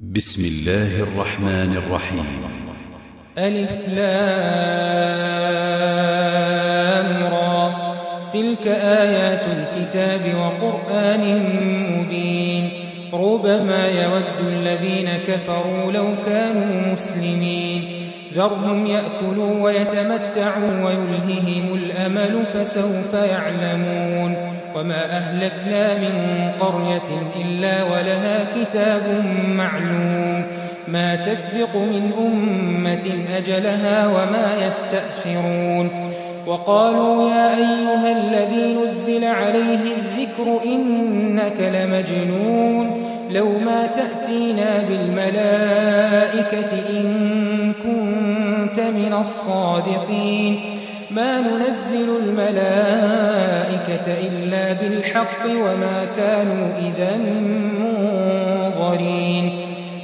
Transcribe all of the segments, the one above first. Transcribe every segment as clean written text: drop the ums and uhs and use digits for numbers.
بسم الله الرحمن الرحيم. ألف لام را تلك آيات الكتاب وقرآن مبين ربما يود الذين كفروا لو كانوا مسلمين ذرهم يأكلوا ويتمتعوا ويلههم الأمل فسوف يعلمون وما أهلكنا من قرية إلا ولها كتاب معلوم ما تسبق من أمة أجلها وما يستأخرون وقالوا يا أيها الذي نزل عليه الذكر إنك لمجنون لو ما تأتينا بالملائكة إن كنت من الصادقين ما ننزل الملائكة إلا بالحق وما كانوا إذا منظرين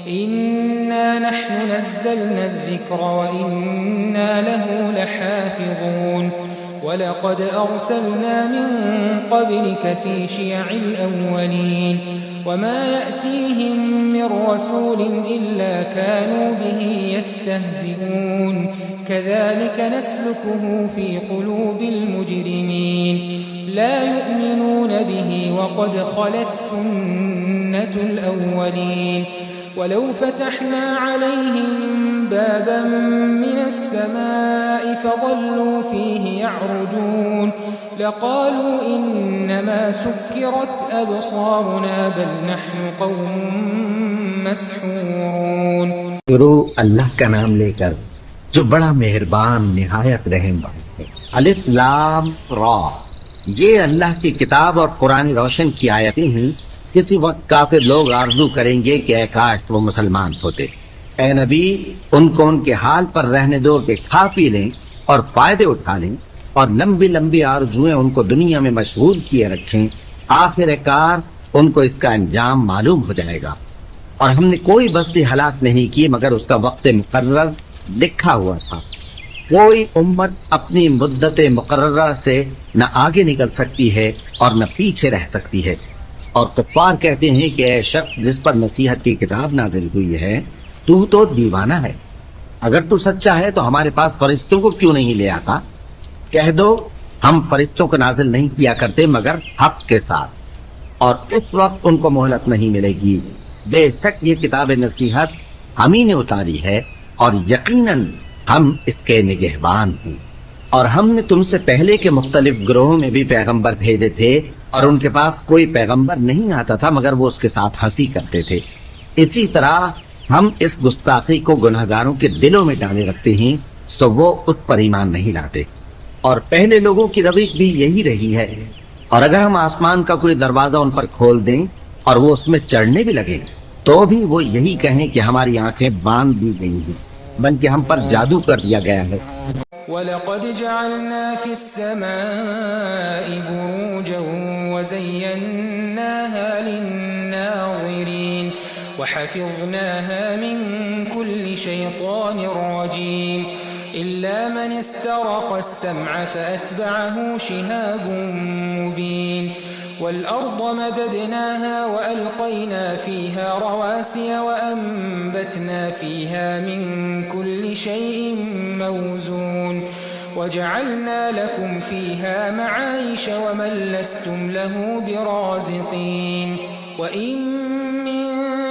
إنا نحن نزلنا الذكر وإنا له لحافظون ولقد أرسلنا من قبلك في شيع الأولين وما يأتيهم من رسول إلا كانوا به يستهزئون كذلك نسلكه في قلوب المجرمين لا يؤمنون به وقد خلت سنة الأولين ولو فتحنا عليهم بابا من السماء فظلوا فيه يعرجون لقالوا إنما سكرت أبصارنا بل نحن قوم مسحورون. شروع اللہ کا نام لے کر جو بڑا مہربان نہایت رحم ہے. الف لام را یہ اللہ کی کتاب اور قرآن روشن کی آیتیں ہیں. کسی وقت کافر لوگ آرزو کریں گے کہ اے کاش وہ مسلمان ہوتے. اے نبی ان کو ان کے حال پر رہنے دو کہ کھا پی لیں اور فائدے اٹھا لیں اور لمبی لمبی آرزویں ان کو دنیا میں مشغول کیے رکھیں. آخر کار ان کو اس کا انجام معلوم ہو جائے گا. اور ہم نے کوئی بستی ہلاک نہیں کی مگر اس کا وقت مقرر لکھا ہوا تھا. کوئی امت اپنی مدت مقررہ سے نہ آگے نکل سکتی ہے اور نہ پیچھے رہ سکتی ہے. اور کفار کہتے ہیں کہ اے شخص جس پر نصیحت کی کتاب نازل ہوئی ہے تو دیوانہ ہے. اگر تو سچا ہے تو ہمارے پاس فرشتوں کو کیوں نہیں لے آتا. کہہ دو ہم فرشتوں کو نازل نہیں کیا کرتے مگر حق کے ساتھ اور اس وقت ان کو مہلت نہیں ملے گی. بے شک یہ کتاب نصیحت ہم ہی نے اتاری ہے اور یقیناً ہم اس کے نگہبان ہیں. اور ہم نے تم سے پہلے کے مختلف گروہوں میں بھی پیغمبر بھیجے تھے اور ان کے پاس کوئی پیغمبر نہیں آتا تھا مگر وہ اس کے ساتھ ہنسی کرتے تھے. اسی طرح ہم اس گستاخی کو گناہگاروں کے دلوں میں ڈالے رکھتے ہیں تو وہ اس پر ایمان نہیں لاتے. اور پہلے لوگوں کی روش بھی یہی رہی ہے. اور اگر ہم آسمان کا کوئی دروازہ ان پر کھول دیں اور وہ اس میں چڑھنے بھی لگے تو بھی وہ یہی کہیں کہ ہماری آنکھیں باندھ دی گئی ہیں بلکہ ہم پر جادو کر دیا گیا ہے. وَلَقَدْ جَعَلْنَا فِي السَّمَاءِ بُرُوجًا وَزَيَّنَّاهَا لِلنَّاظِرِينَ وَحَفِظْنَاهَا مِنْ كُلِّ شَيْطَانٍ رَجِيمٍ إِلَّا مَنِ اسْتَرَقَ السَّمْعَ فَأَتْبَعَهُ شِهَابٌ مُبِينٌ وَالْأَرْضَ مَدَدْنَاهَا وَأَلْقَيْنَا فِيهَا رَوَاسِيَ وَأَنبَتْنَا فِيهَا مِنْ كُلِّ شَيْءٍ مَوْزُونٍ وَجَعَلْنَا لَكُمْ فِيهَا مَعَايِشَ وَمَنْ لَسْتُمْ لَهُ بِرَازِقِينَ وَإِنْ مِنْ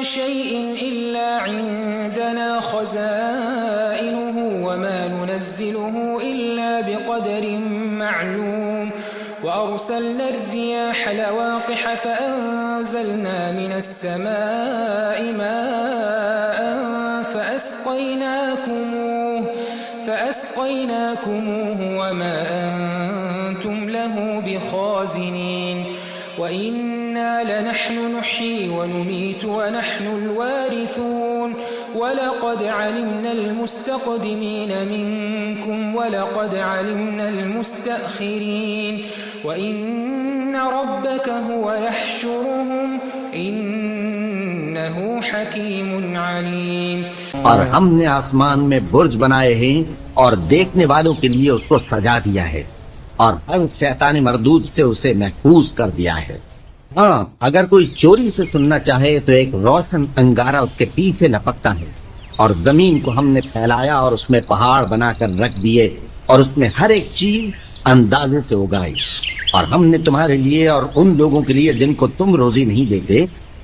شَيْءٍ إِلَّا عِنْدَنَا خَزَائِنُهُ وَمَا نُنَزِّلُهُ إِلَّا بِقَدَرٍ مَعْلُومٍ وأرسلنا الرياح لواقح فأنزلنا من السماء ماء فأسقيناكموه وما أنتم له بخازنين وإنا لنحن نحيي ونميت ونحن الوارثون ولقد علمنا المستقدمين منكم ولقد علمنا المستأخرين وإن ربك هو يحشرهم إنه حكيم عليم. اور ہم نے آسمان میں برج بنائے ہیں اور دیکھنے والوں کے لیے اس کو سجا دیا ہے اور ہر شیطان مردود سے اسے محفوظ کر دیا ہے. ہاں، اگر کوئی چوری سے سننا چاہے تو ایک روشن انگارہ اس کے پیچھے لپکتا ہے، اور زمین کو ہم نے پھیلایا اور اس میں پہاڑ بنا کر رکھ دیے اور اس میں ہر ایک چیز اندازے سے اگائی، اور ہم نے تمہارے لیے اور ان لوگوں کے لیے جن کو تم روزی نہیں دیتے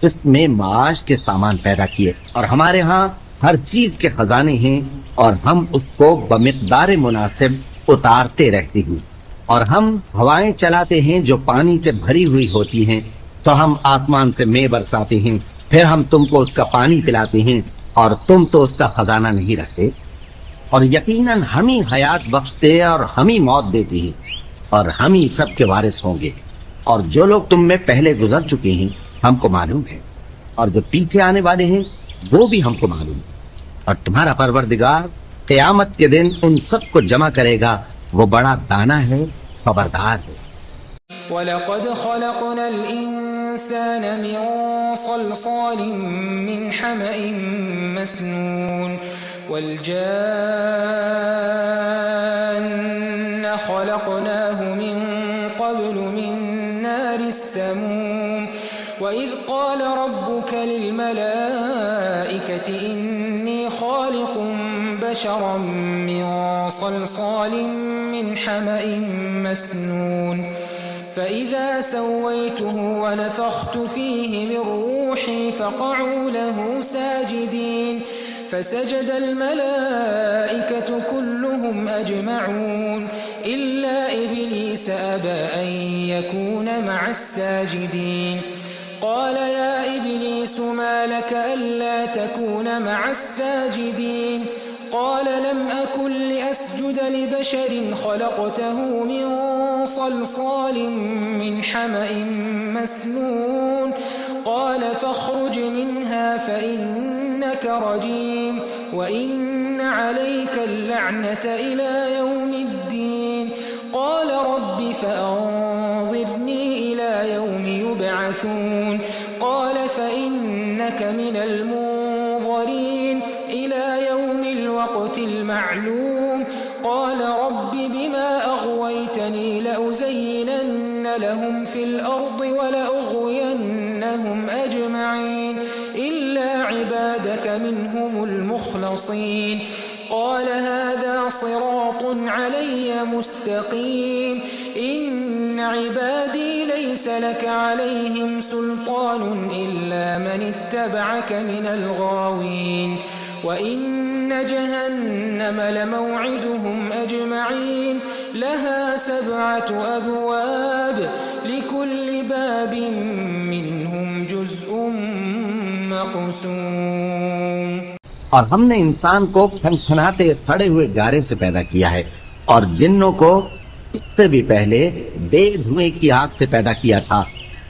اس میں معاش کے سامان پیدا کیے، اور ہمارے ہاں ہر چیز کے خزانے ہیں اور ہم اس کو بمقدار مناسب اتارتے رہتے ہیں، اور ہم ہوائیں چلاتے ہیں جو پانی سے بھری ہوئی ہوتی ہیں، سو ہم آسمان سے مے برساتے ہیں، پھر ہم تم کو اس کا پانی پلاتے ہیں اور تم تو اس کا خزانہ نہیں رکھتے، اور یقیناً ہم ہی حیات بخشتے اور ہم ہی موت دیتے ہیں اور ہم ہی سب کے وارث ہوں گے، اور جو لوگ تم میں پہلے گزر چکے ہیں ہم کو معلوم ہے، اور جو پیچھے آنے والے ہیں وہ بھی ہم کو معلوم ہے، اور تمہارا پروردگار قیامت کے دن ان سب کو جمع کرے گا، وہ بڑا دانا ہے، خبردار ہے۔ وَلَقَدْ خَلَقْنَا الْإِنسَانَ مِنْ صَلْصَالٍ مِّنْ حَمَإٍ مَّسْنُونٍ وَالْجَانَّ خَلَقْنَاهُ مِنْ قَبْلُ مِنْ نَارِ السَّمُومِ وَإِذْ قَالَ رَبُّكَ لِلْمَلَائِكَةِ إِنِّي خَالِقٌ بَشَرًا مِّن صَلْصَالٍ مِّنْ حَمَإٍ مَّسْنُونٍ فَإِذَا سَوَّيْتُهُ وَنَفَخْتُ فِيهِ مِنْ رُوحِي فَقَعُوا لَهُ سَاجِدِينَ فَسَجَدَ الْمَلَائِكَةُ كُلُّهُمْ أَجْمَعُونَ إِلَّا إِبْلِيسَ أَبَى أَنْ يَكُونَ مَعَ السَّاجِدِينَ قال يا إبليس ما لك ألا تكون مع الساجدين قال لم أكن لأسجد لبشر خلقته من صلصال من حمأ مسنون قال فاخرج منها فإنك رجيم وإن عليك اللعنة إلى يوم الدين قال رب فأنظرني إلى يوم يبعثون قال فإنك من المنظرين إلى يوم الوقت المعلوم قال رب بما أغويتني لأزينن لهم في الأرض ولأغوينهم أجمعين إلا عبادك منهم المخلصين قال هذا صراط علي مستقيم إن عبادي ليس لك عليهم سلطان إلا من اتبعك من الغاوين وإن جهنم لموعدهم أجمعين لها 7 أبواب لكل باب منهم جزء مقسوم اور ہم نے انسان کو کھنکھناتے سڑے ہوئے گارے سے پیدا کیا ہے اور جنوں کو اس سے بھی پہلے بے دھوئیں کی آگ سے پیدا کیا تھا،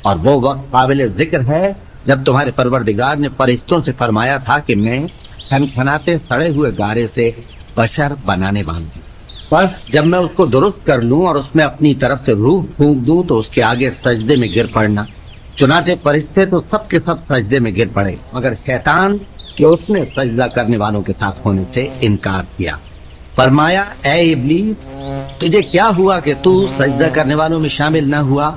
اور وہ وقت قابل ذکر ہے جب تمہارے پروردگار نے فرشتوں سے فرمایا تھا کہ میں کھنکھناتے سڑے ہوئے گارے سے بشر بنانے والا ہوں، بس جب میں اس کو درست کر لوں اور اس میں اپنی طرف سے روح پھونک دوں تو اس کے آگے سجدے میں گر پڑنا۔ چنانچہ فرشتے تو سب کے سب سجدے میں گر پڑے مگر شیطان کہ اس نے سجدہ کرنے والوں کے ساتھ ہونے سے انکار کیا۔ فرمایا اے ابلیس تجھے کیا ہوا کہ تو سجدہ کرنے والوں میں شامل نہ ہوا؟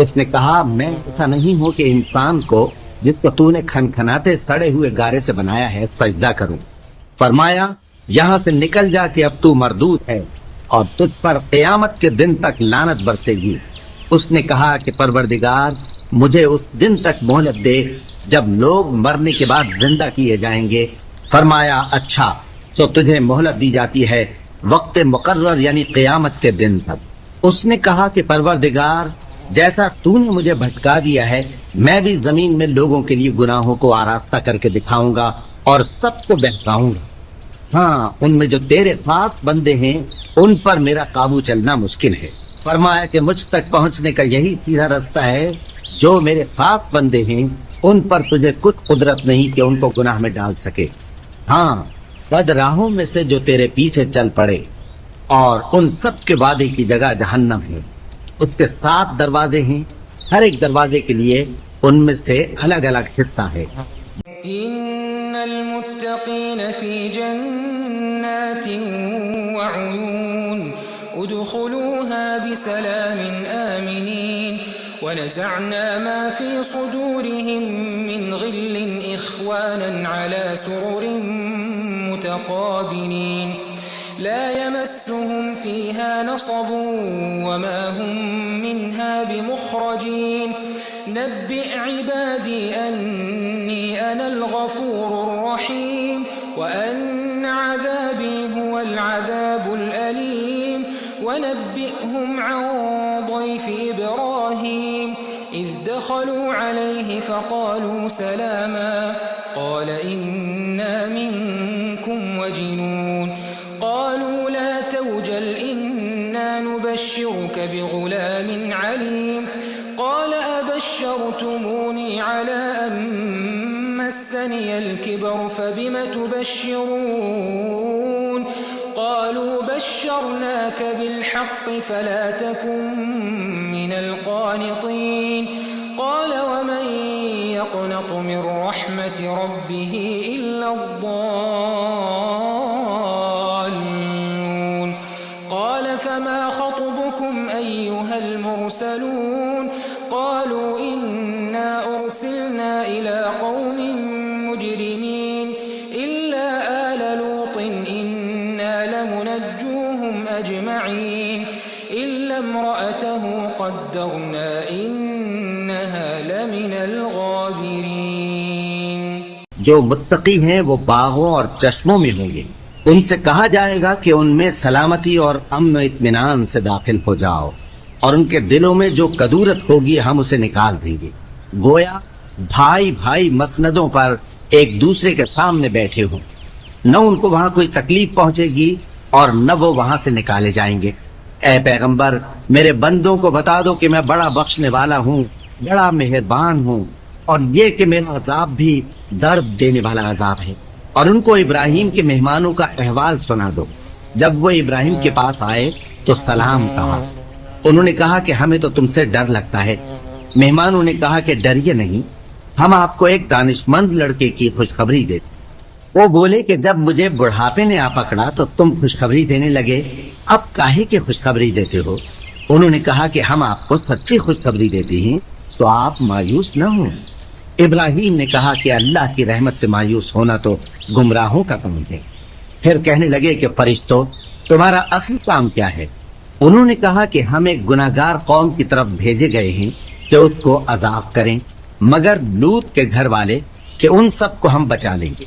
اس نے کہا میں ایسا نہیں ہوں کہ انسان کو جس کو تو نے کھنکھناتے سڑے ہوئے گارے سے بنایا ہے سجدہ کروں۔ فرمایا یہاں سے نکل جا کہ اب تو مردود ہے اور تجھ پر قیامت کے دن تک لعنت برسے گی۔ اس نے کہا کہ پروردگار مجھے اس دن تک مہلت دے جب لوگ مرنے کے بعد زندہ کیے جائیں گے۔ فرمایا اچھا تو تجھے مہلت دی جاتی ہے وقت مقرر یعنی قیامت کے دن تک۔ اس نے کہا کہ پروردگار جیسا تو نے مجھے بھٹکا دیا ہے میں بھی زمین میں لوگوں کے لیے گناہوں کو آراستہ کر کے دکھاؤں گا اور سب کو بہکاؤں گا۔ ہاں ان میں جو تیرے خاص بندے ہیں ان پر میرا قابو چلنا مشکل ہے۔ فرمایا کہ مجھ تک پہنچنے کا یہی سیدھا راستہ ہے، جو میرے خاص بندے ہیں ان پر تجھے کچھ قدرت نہیں کہ ان کو گناہ میں ڈال سکے۔ ہاں بد راہوں میں سے جو تیرے پیچھے چل پڑے، اور ان سب کے وعدے کی جگہ جہنم ہے، اس کے 7 دروازے ہیں، ہر ایک دروازے کے لیے ان میں سے الگ الگ حصہ ہے۔ ان المتقین فی جنات وعیون ادخلوها بسلام آمنین ونزعنا ما في صدورهم من غل إخوانا على سرر متقابلين لا يمسهم فيها نصب وما هم منها بمخرجين نبئ عبادي أني أنا الغفور الرحيم وأن عذابي هو العذاب الأليم ونبئهم عن ضيف إبراهيم إذ دخلوا عليه فقالوا سلاما قال إنا منكم وجنون قالوا لا توجل إنا نبشرك بغلام عليم قال أبشرتموني على أن مسني الكبر فبم تبشرون قالوا بشرناك بالحق فلا تكن من القانطين قال ومن يقنط من رحمة ربه إلا الضالون قال فما خطبكم أيها المرسلون قالوا إنا أرسلنا إلى قوم مجرمين إلا آل لوط إنا لمنجوهم أجمعين إلا امرأته قدرنا إنها لمن الغابرين جو متقی ہیں وہ باغوں اور چشموں میں ہوں گے، ان سے کہا جائے گا کہ ان میں سلامتی اور امن و اطمینان سے داخل ہو جاؤ، اور ان کے دلوں میں جو کدورت ہوگی ہم اسے نکال دیں گے، گویا بھائی بھائی مسندوں پر ایک دوسرے کے سامنے بیٹھے ہوں، نہ ان کو وہاں کوئی تکلیف پہنچے گی اور نہ وہ وہاں سے نکالے جائیں گے۔ اے پیغمبر، میرے بندوں کو بتا دو کہ میں بڑا بخشنے والا ہوں، بڑا مہربان ہوں، اور یہ کہ میرا عذاب بھی درد دینے والا عذاب ہے۔ اور ان کو ابراہیم کے مہمانوں کا احوال سنا دو۔ جب وہ ابراہیم کے پاس آئے تو سلام کہا، انہوں نے کہا کہ ہمیں تو تم سے ڈر لگتا ہے۔ مہمانوں نے کہا کہ ڈریے نہیں، ہم آپ کو ایک دانشمند لڑکے کی خوشخبری دیتے۔ وہ بولے کہ جب مجھے بڑھاپے نے آ پکڑا تو تم خوشخبری دینے لگے، اب کاہے کی خوشخبری دیتے ہو؟ انہوں نے کہا کہ ہم آپ کو سچی خوشخبری دیتے ہیں تو آپ مایوس نہ ہوں۔ ابراہیم نے کہا کہ اللہ کی رحمت سے مایوس ہونا تو گمراہوں کا کام ہے۔ پھر کہنے لگے کہ فرشتوں، تمہارا اصل کام کیا ہے؟ انہوں نے کہا کہ ہم ایک گناہگار قوم کی طرف بھیجے گئے ہیں کہ اس کو عذاب کریں، مگر لوط کے گھر والے کہ ان سب کو ہم بچا لیں گے،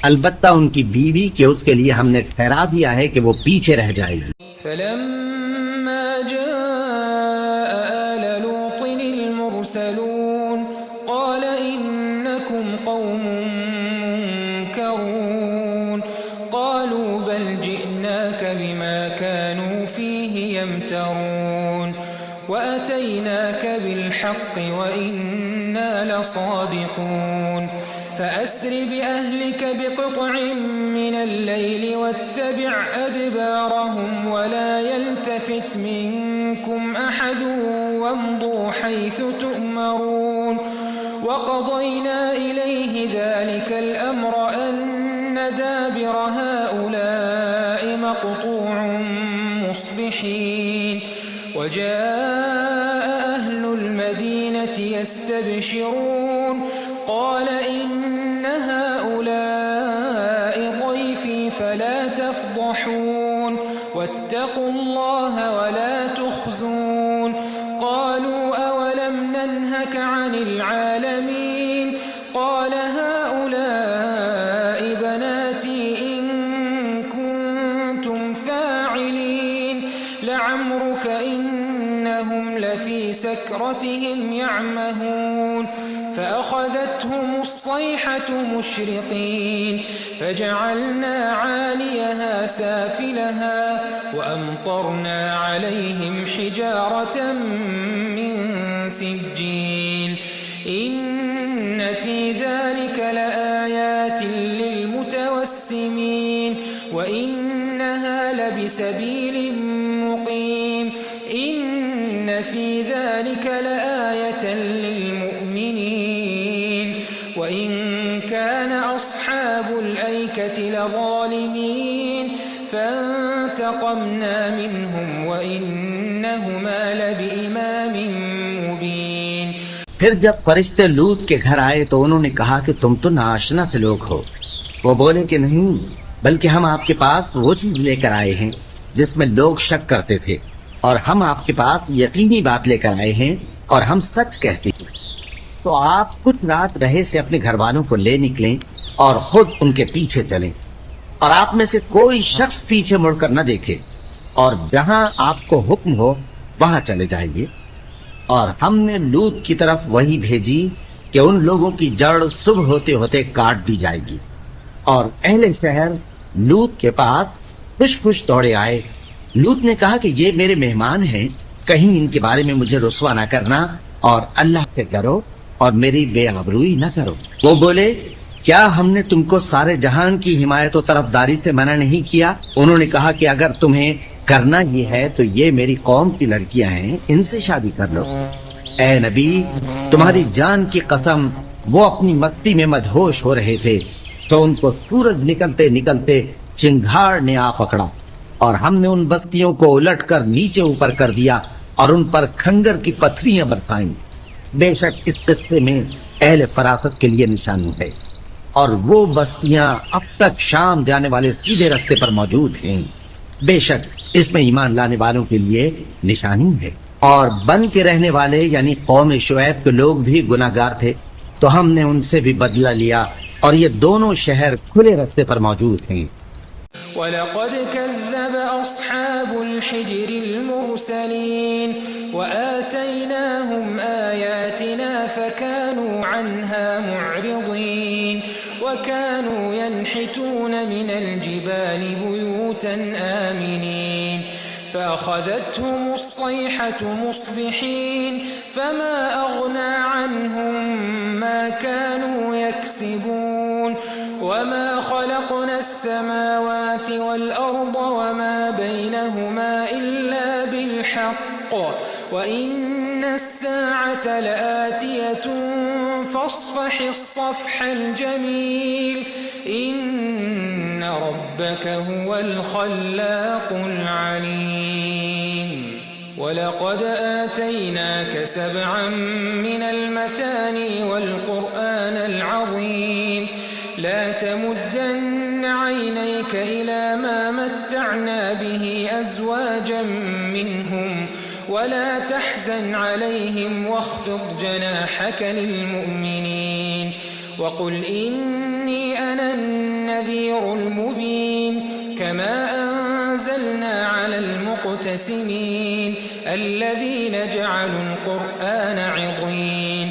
البتہ ان کی بیوی کہ اس کے لیے ہم نے ٹھہرا دیا ہے کہ وہ پیچھے رہ جائے گی۔ فلما جاء آل لوط المرسلون قال إنكم قوم منكرون قالوا بل جئناك بما كانوا فيه يمترون وأتيناك بالحق وإنا لصادقون فأسر بأهلك بقطع من الليل واتبع أدبارهم ولا يلتفت منكم أحد وامضوا حيث تؤمرون وقضينا إليه ذلك الأمر أن دابر هؤلاء مقطوع مصبحين وجاء أهل المدينة يستبشرون قال إن هؤلاء ضيفي فلا تفضحون واتقوا الله ولا تخزون قالوا أولم ننهك عن العالمين قال هؤلاء بناتي إن كنتم فاعلين لعمرك إنهم لفي سكرتهم يعمهون فأخذتهم الصيحة مشرقين فجعلنا عاليها سافلها وأمطرنا عليهم حجارة من سجيل إن في ذلك لآيات للمتوسمين وإنها لبسبيل مقيم إن في ذلك لآية للمؤمنين وإن كان أصحاب الأيكة لظالمين فانتقمنا منهم وإنهما لبإمام مبين پھر جب فرشتے لوط کے گھر آئے تو انہوں نے کہا کہ تم تو ناآشنا سے لوگ ہو۔ وہ بولے کہ نہیں، بلکہ ہم آپ کے پاس وہ چیز لے کر آئے ہیں جس میں لوگ شک کرتے تھے، اور ہم آپ کے پاس یقینی بات لے کر آئے ہیں اور ہم سچ کہتے ہیں۔ تو آپ کچھ رات رہے سے اپنے گھر والوں کو لے نکلیں اور خود ان کے پیچھے چلیں، اور آپ میں سے کوئی شخص پیچھے مڑ کر نہ دیکھے، اور جہاں آپ کو حکم ہو وہاں چلے جائیے۔ اور ہم نے لوط کی طرف وہی بھیجی کہ ان لوگوں کی جڑ صبح ہوتے ہوتے کاٹ دی جائے گی۔ اور اہل شہر لوط کے پاس خوش خوش دوڑے آئے۔ لوط نے کہا کہ یہ میرے مہمان ہیں، کہیں ان کے بارے میں مجھے رسوا نہ کرنا، اور اللہ سے ڈرو اور میری بے آبروئی نہ کرو۔ وہ بولے کیا ہم نے تم کو سارے جہان کی حمایت و طرفداری سے منع نہیں کیا؟ انہوں نے کہا کہ اگر تمہیں کرنا یہ ہے تو یہ میری قوم کی لڑکیاں ہیں، ان سے شادی کر لو۔ اے نبی، تمہاری جان کی قسم، وہ اپنی مستی میں مدہوش ہو رہے تھے تو ان کو سورج نکلتے نکلتے چنگھاڑ نے آ پکڑا، اور ہم نے ان بستیوں کو الٹ کر نیچے اوپر کر دیا اور ان پر کھنگر کی پتھریاں برسائیں۔ بے شک اس قصے میں اہل فراست کے لیے نشانی ہے، اور وہ بستیاں اب تک شام جانے والے سیدھے رستے پر موجود ہیں۔ بے شک اس میں ایمان لانے والوں کے لیے نشانی ہے۔ اور بن کے رہنے والے یعنی قوم شعیب کے لوگ بھی گناہگار تھے، تو ہم نے ان سے بھی بدلہ لیا، اور یہ دونوں شہر کھلے رستے پر موجود ہیں۔ وَلَقَدْ كَذَّبَ أَصْحَابُ الْحِجْرِ الْمُرْسَلِينَ وَآتَيْنَاهُمْ آيَاتِنَا فَكَانُوا عَنْهَا مُعْرِضِينَ وَكَانُوا يَنْحِتُونَ مِنَ الْجِبَالِ بُيُوتًا آمِنِينَ فأخذتهم الصيحة مصبحين فما أغنى عنهم ما كانوا يكسبون وما خلقنا السماوات والأرض وما بينهما إلا بالحق وإن الساعة لآتية فاصفح الصفح الجميل إن ربك هو الخلاق العليم ولقد آتيناك 7 من المثاني والقرآن العظيم لا تمدن عينيك إلى ما متعنا به أزواجا منهم ولا تحزن عليهم واخفض جناحك للمؤمنين وقل إني أنا النذير المبين كما أنزلنا على المقتسمين الذين جعلوا القرآن عضين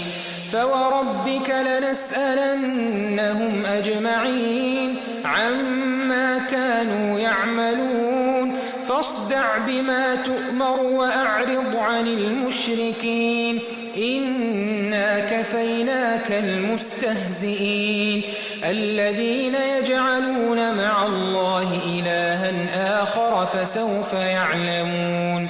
فوربك لنسألنهم أجمعين عما كانوا يعملون فاصدع بما تؤمر وأعرض عن المشركين إنا كفيناك المستهزئين الذين يجعلون مع الله إلها آخر فسوف يعلمون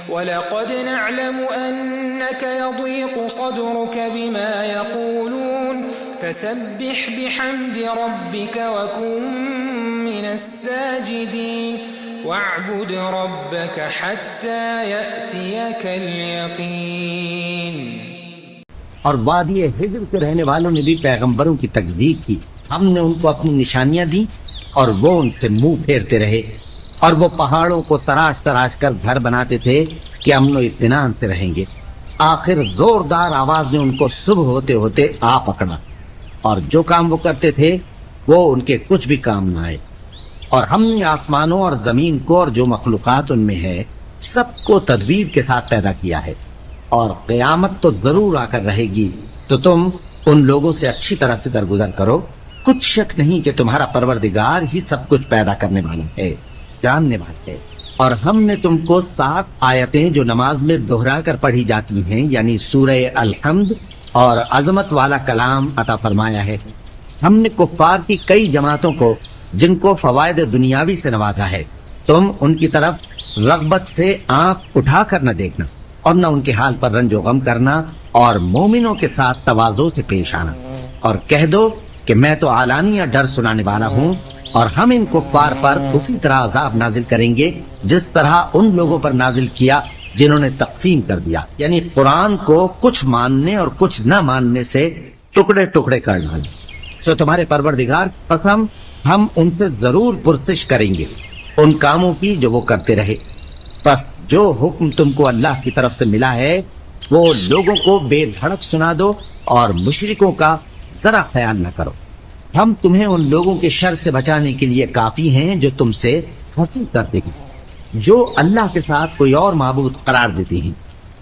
ولقد نعلم أنك يضيق صدرك بما يقولون فسبح بحمد ربك وكن من الساجدين واعبد ربك حتى يأتيك اليقين۔ اور وادی ہجر کے رہنے والوں نے بھی پیغمبروں کی تکذیب کی، ہم نے ان کو اپنی نشانیاں دی اور وہ ان سے منہ پھیرتے رہے، اور وہ پہاڑوں کو تراش تراش کر گھر بناتے تھے کہ امن و اطمینان سے رہیں گے۔ آخر زوردار آواز نے ان کو صبح ہوتے ہوتے آ پکڑا، اور جو کام وہ کرتے تھے وہ ان کے کچھ بھی کام نہ آئے۔ اور ہم نے آسمانوں اور زمین کو اور جو مخلوقات ان میں ہے سب کو تدبیر کے ساتھ پیدا کیا ہے، اور قیامت تو ضرور آ کر رہے گی، تو تم ان لوگوں سے اچھی طرح سے درگزر کرو۔ کچھ شک نہیں کہ تمہارا پروردگار ہی سب کچھ پیدا کرنے والا ہے، جاننے والا ہے۔ اور ہم نے تم کو 7 آیتیں جو نماز میں دہرا کر پڑھی جاتی ہیں یعنی سورہ الحمد اور عظمت والا کلام عطا فرمایا ہے۔ ہم نے کفار کی کئی جماعتوں کو جن کو فوائد دنیاوی سے نوازا ہے، تم ان کی طرف رغبت سے آنکھ اٹھا کر نہ دیکھنا اور نہ ان کے حال پر رنج و غم کرنا، اور مومنوں کے ساتھ تواضع سے پیش آنا، اور کہہ دو کہ میں تو اعلانیہ ڈر سنانے والا ہوں، اور ہم ان کفار پر اسی طرح عذاب نازل کریں گے جس طرح ان لوگوں پر نازل کیا جنہوں نے تقسیم کر دیا، یعنی قرآن کو کچھ ماننے اور کچھ نہ ماننے سے ٹکڑے ٹکڑے کر ڈالے۔ سو تمہارے پروردگار کی قسم، ہم ان سے ضرور پرسش کریں گے ان کاموں کی جو وہ کرتے رہے۔ بس جو حکم تم کو اللہ کی طرف سے ملا ہے وہ لوگوں کو بے دھڑک سنا دو اور مشرکوں کا ذرا خیال نہ کرو۔ ہم تمہیں ان لوگوں کے شر سے بچانے کے لیے کافی ہیں جو تم سے حسد کرتے ہیں، جو اللہ کے ساتھ کوئی اور معبود قرار دیتے ہیں۔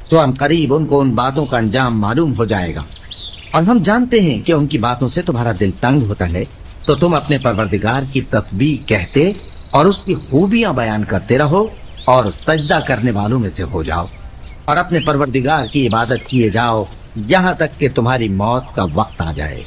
تو ہم قریب ان کو ان باتوں کا انجام معلوم ہو جائے گا، اور ہم جانتے ہیں کہ ان کی باتوں سے تمہارا دل تنگ ہوتا ہے، تو تم اپنے پروردگار کی تسبیح کہتے اور اس کی خوبیاں بیان کرتے رہو اور سجدہ کرنے والوں میں سے ہو جاؤ، اور اپنے پروردگار کی عبادت کیے جاؤ یہاں تک کہ تمہاری موت کا وقت آ جائے۔